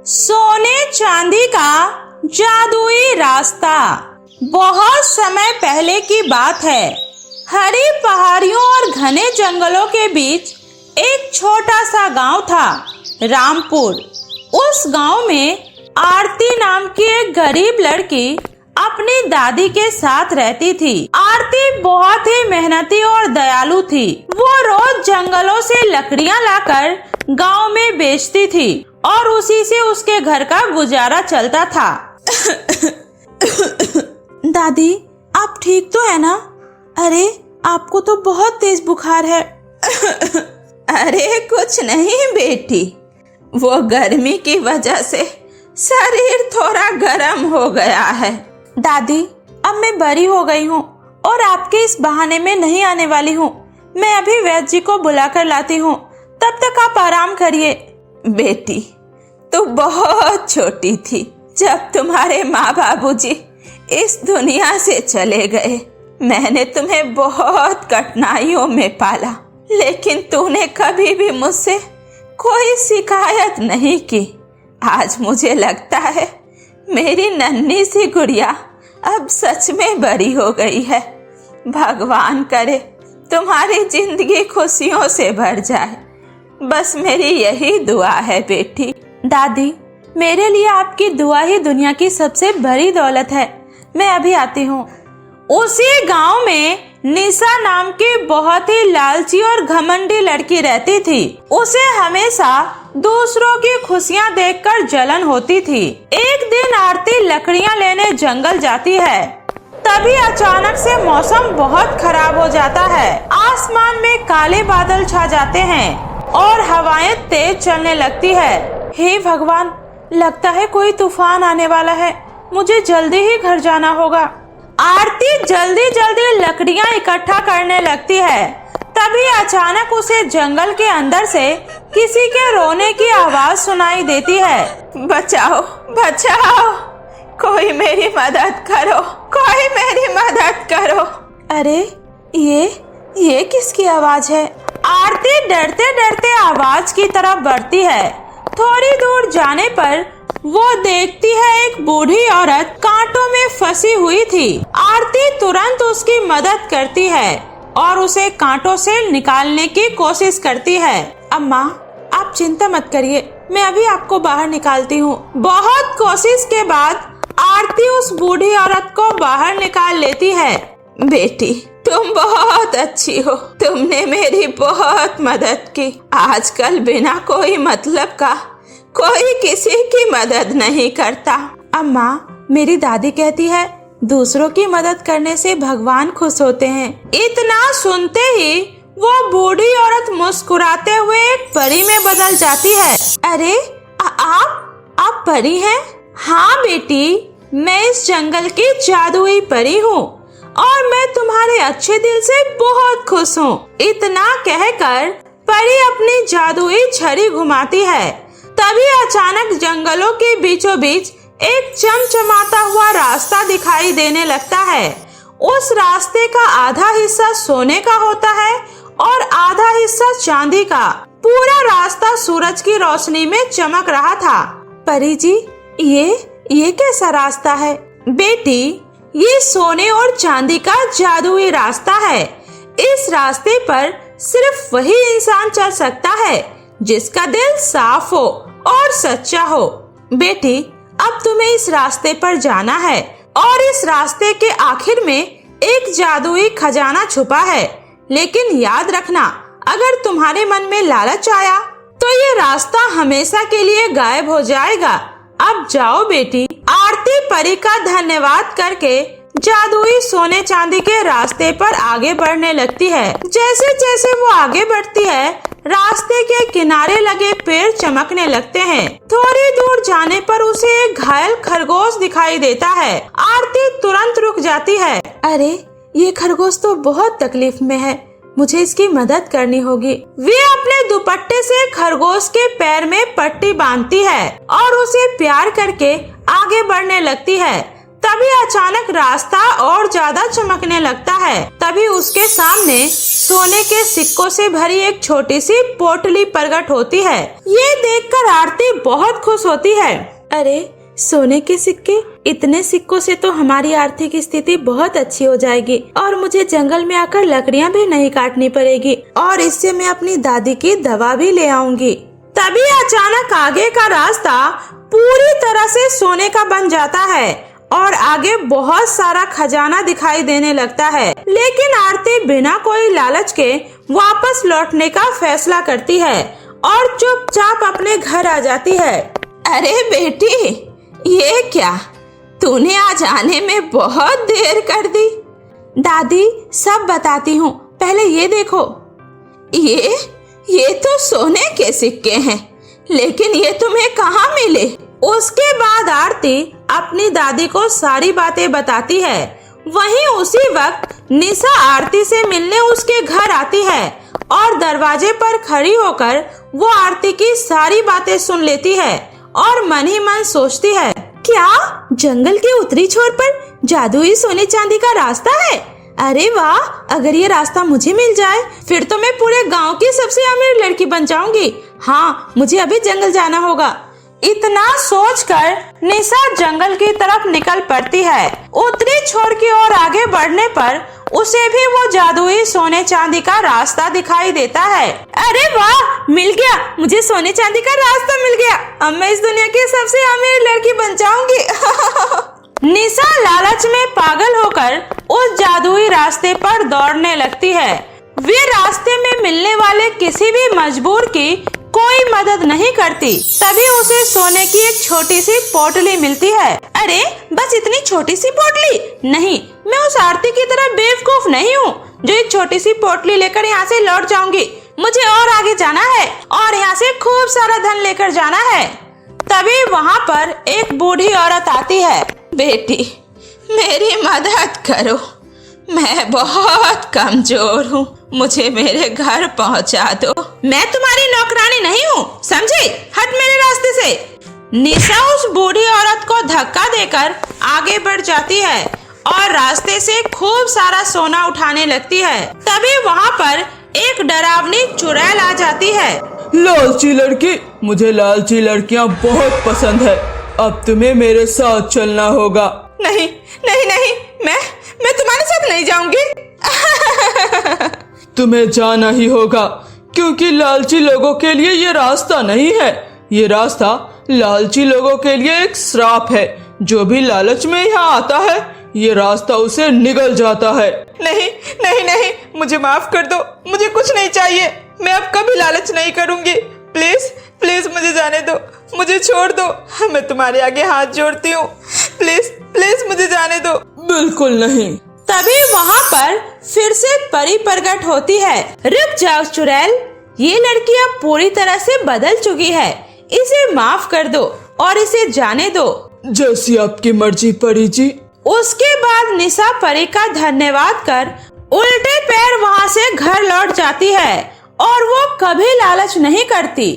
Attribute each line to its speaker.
Speaker 1: सोने चांदी का जादुई रास्ता। बहुत समय पहले की बात है। हरी पहाड़ियों और घने जंगलों के बीच एक छोटा सा गांव था, रामपुर। उस गांव में आरती नाम की एक गरीब लड़की अपनी दादी के साथ रहती थी। आरती बहुत ही मेहनती और दयालु थी। वो रोज जंगलों से लकड़ियां लाकर गांव में बेचती थी और उसी से उसके घर का गुजारा चलता था। दादी, आप ठीक तो है ना? अरे, आपको तो बहुत तेज बुखार है।
Speaker 2: अरे कुछ नहीं बेटी, वो गर्मी की वजह से शरीर थोड़ा गर्म हो गया है।
Speaker 1: दादी, अब मैं बड़ी हो गई हूँ और आपके इस बहाने में नहीं आने वाली हूँ। मैं अभी वैद्य जी को बुलाकर लाती हूँ, तब तक आप आराम करिए।
Speaker 2: बेटी, तू बहुत छोटी थी जब तुम्हारे माँ बाबूजी इस दुनिया से चले गए। मैंने तुम्हें बहुत कठिनाइयों में पाला, लेकिन तूने कभी भी मुझसे कोई शिकायत नहीं की। आज मुझे लगता है मेरी नन्ही सी गुड़िया अब सच में बड़ी हो गई है। भगवान करे तुम्हारी जिंदगी खुशियों से भर जाए, बस मेरी यही दुआ है बेटी।
Speaker 1: दादी, मेरे लिए आपकी दुआ ही दुनिया की सबसे बड़ी दौलत है। मैं अभी आती हूँ। उसी गांव में निशा नाम की बहुत ही लालची और घमंडी लड़की रहती थी। उसे हमेशा दूसरों की खुशियां देखकर जलन होती थी। एक दिन आरती लकड़ियां लेने जंगल जाती है। तभी अचानक से मौसम बहुत खराब हो जाता है। आसमान में काले बादल छा जाते हैं और हवाएं तेज चलने लगती है। हे भगवान, लगता है कोई तूफान आने वाला है। मुझे जल्दी ही घर जाना होगा। आरती जल्दी जल्दी लकड़ियां इकट्ठा करने लगती है। तभी अचानक उसे जंगल के अंदर से किसी के रोने की आवाज सुनाई देती है।
Speaker 2: बचाओ, बचाओ, कोई मेरी मदद करो, कोई मेरी मदद करो।
Speaker 1: अरे, ये किसकी आवाज है? आरती डरते डरते आवाज की तरफ बढ़ती है। थोड़ी दूर जाने पर वो देखती है एक बूढ़ी औरत कांटों में फंसी हुई थी। आरती तुरंत उसकी मदद करती है और उसे कांटों से निकालने की कोशिश करती है। अम्मा, आप चिंता मत करिए, मैं अभी आपको बाहर निकालती हूँ। बहुत कोशिश के बाद आरती उस बूढ़ी औरत को बाहर निकाल लेती है।
Speaker 2: बेटी, तुम बहुत अच्छी हो। तुमने मेरी बहुत मदद की। आजकल बिना कोई मतलब का कोई किसी की मदद नहीं करता।
Speaker 1: अम्मा, मेरी दादी कहती है दूसरों की मदद करने से भगवान खुश होते हैं।
Speaker 2: इतना सुनते ही वो बूढ़ी औरत मुस्कुराते हुए एक परी में बदल जाती है।
Speaker 1: अरे, आप परी हैं?
Speaker 2: हाँ बेटी, मैं इस जंगल की जादुई परी हूँ और मैं तुम्हारे अच्छे दिल से बहुत खुश हूँ। इतना कहकर परी अपनी जादुई छड़ी घुमाती है। तभी अचानक जंगलों के बीचों बीच एक चमचमाता हुआ रास्ता दिखाई देने लगता है। उस रास्ते का आधा हिस्सा सोने का होता है और आधा हिस्सा चांदी का। पूरा रास्ता सूरज की रोशनी में चमक रहा था।
Speaker 1: परी जी, ये कैसा रास्ता है?
Speaker 2: बेटी, ये सोने और चांदी का जादुई रास्ता है। इस रास्ते पर सिर्फ वही इंसान चल सकता है जिसका दिल साफ हो और सच्चा हो। बेटी, अब तुम्हें इस रास्ते पर जाना है और इस रास्ते के आखिर में एक जादुई खजाना छुपा है। लेकिन याद रखना, अगर तुम्हारे मन में लालच आया तो ये रास्ता हमेशा के लिए गायब हो जाएगा। अब जाओ बेटी। आरती परी का धन्यवाद करके जादुई सोने चांदी के रास्ते पर आगे बढ़ने लगती है। जैसे जैसे वो आगे बढ़ती है, रास्ते के किनारे लगे पेड़ चमकने लगते हैं। थोड़ी दूर जाने पर उसे एक घायल खरगोश दिखाई देता है। आरती तुरंत रुक जाती है।
Speaker 1: अरे, ये खरगोश तो बहुत तकलीफ में है, मुझे इसकी मदद करनी होगी।
Speaker 2: वे अपने दुपट्टे से खरगोश के पैर में पट्टी बांधती है और उसे प्यार करके आगे बढ़ने लगती है। तभी अचानक रास्ता और ज्यादा चमकने लगता है। तभी उसके सामने सोने के सिक्कों से भरी एक छोटी सी पोटली प्रकट होती है। ये देखकर आरती बहुत खुश होती है।
Speaker 1: अरे सोने के सिक्के, इतने सिक्कों से तो हमारी आर्थिक स्थिति बहुत अच्छी हो जाएगी और मुझे जंगल में आकर लकड़ियाँ भी नहीं काटनी पड़ेगी और इससे मैं अपनी दादी की दवा भी ले आऊंगी।
Speaker 2: तभी अचानक आगे का रास्ता पूरी तरह से सोने का बन जाता है और आगे बहुत सारा खजाना दिखाई देने लगता है। लेकिन आरती बिना कोई लालच के वापस लौटने का फैसला करती है और चुपचाप अपने घर आ जाती है। अरे बेटी, ये क्या, तूने आज आने में बहुत देर कर दी।
Speaker 1: दादी सब बताती हूँ, पहले ये देखो।
Speaker 2: ये तो सोने के सिक्के हैं, लेकिन ये तुम्हें कहाँ मिले? उसके बाद आरती अपनी दादी को सारी बातें बताती है। वहीं उसी वक्त निशा आरती से मिलने उसके घर आती है और दरवाजे पर खड़ी होकर वो आरती की सारी बातें सुन लेती है और मन ही मन सोचती है,
Speaker 1: क्या जंगल के उत्तरी छोर पर जादुई सोने चांदी का रास्ता है? अरे वाह, अगर ये रास्ता मुझे मिल जाए फिर तो मैं पूरे गांव की सबसे अमीर लड़की बन जाऊंगी। हाँ, मुझे अभी जंगल जाना होगा।
Speaker 2: इतना सोचकर निशा जंगल की तरफ निकल पड़ती है। उत्तरी छोर की ओर आगे बढ़ने पर उसे भी वो जादुई सोने चांदी का रास्ता दिखाई देता है।
Speaker 1: अरे वाह, मिल गया, मुझे सोने चांदी का रास्ता मिल गया। अब मैं इस दुनिया की सबसे अमीर लड़की बन जाऊंगी।
Speaker 2: निशा लालच में पागल होकर उस जादुई रास्ते पर दौड़ने लगती है। वे रास्ते में मिलने वाले किसी भी मजबूर की कोई मदद नहीं करती। तभी उसे सोने की एक छोटी सी पोटली मिलती है।
Speaker 1: अरे बस इतनी छोटी सी पोटली?
Speaker 2: नहीं, मैं उस आरती की तरह बेवकूफ नहीं हूँ जो एक छोटी सी पोटली लेकर यहाँ से लौट जाऊंगी। मुझे और आगे जाना है और यहाँ से खूब सारा धन लेकर जाना है। तभी वहाँ पर एक बूढ़ी औरत आती है। बेटी, मेरी मदद करो, मैं बहुत कमजोर हूँ, मुझे मेरे घर पहुँचा दो। मैं तुम्हारी नौकरानी नहीं हूँ, समझे? हट मेरे रास्ते से। निशा उस बूढ़ी औरत को धक्का देकर आगे बढ़ जाती है और रास्ते से खूब सारा सोना उठाने लगती है। तभी वहाँ पर एक डरावनी चुड़ैल आ जाती है।
Speaker 3: लालची लड़की, मुझे लालची लड़कियाँ बहुत पसंद है, अब तुम्हें मेरे साथ चलना होगा।
Speaker 2: नहीं नहीं नहीं, मैं तुम्हारे साथ नहीं जाऊंगी।
Speaker 3: तुम्हें जाना ही होगा, क्योंकि लालची लोगों के लिए ये रास्ता नहीं है। ये रास्ता लालची लोगों के लिए एक श्राप है। जो भी लालच में यहाँ आता है, ये रास्ता उसे निगल जाता है।
Speaker 2: नहीं नहीं नहीं, मुझे माफ कर दो, मुझे कुछ नहीं चाहिए। मैं अब कभी लालच नहीं करूंगी। प्लीज प्लीज मुझे जाने दो, मुझे छोड़ दो। मैं तुम्हारे आगे हाथ जोड़ती हूँ, प्लीज प्लीज मुझे जाने दो।
Speaker 3: बिल्कुल नहीं।
Speaker 2: तभी वहाँ पर फिर से परी प्रकट होती है। रुक जाओ चुड़ैल, ये लड़की अब पूरी तरह से बदल चुकी है, इसे माफ कर दो और इसे जाने दो।
Speaker 3: जैसी आपकी मर्जी परी जी।
Speaker 2: उसके बाद निशा परी का धन्यवाद कर उल्टे पैर वहाँ से घर लौट जाती है और वो कभी लालच नहीं करती।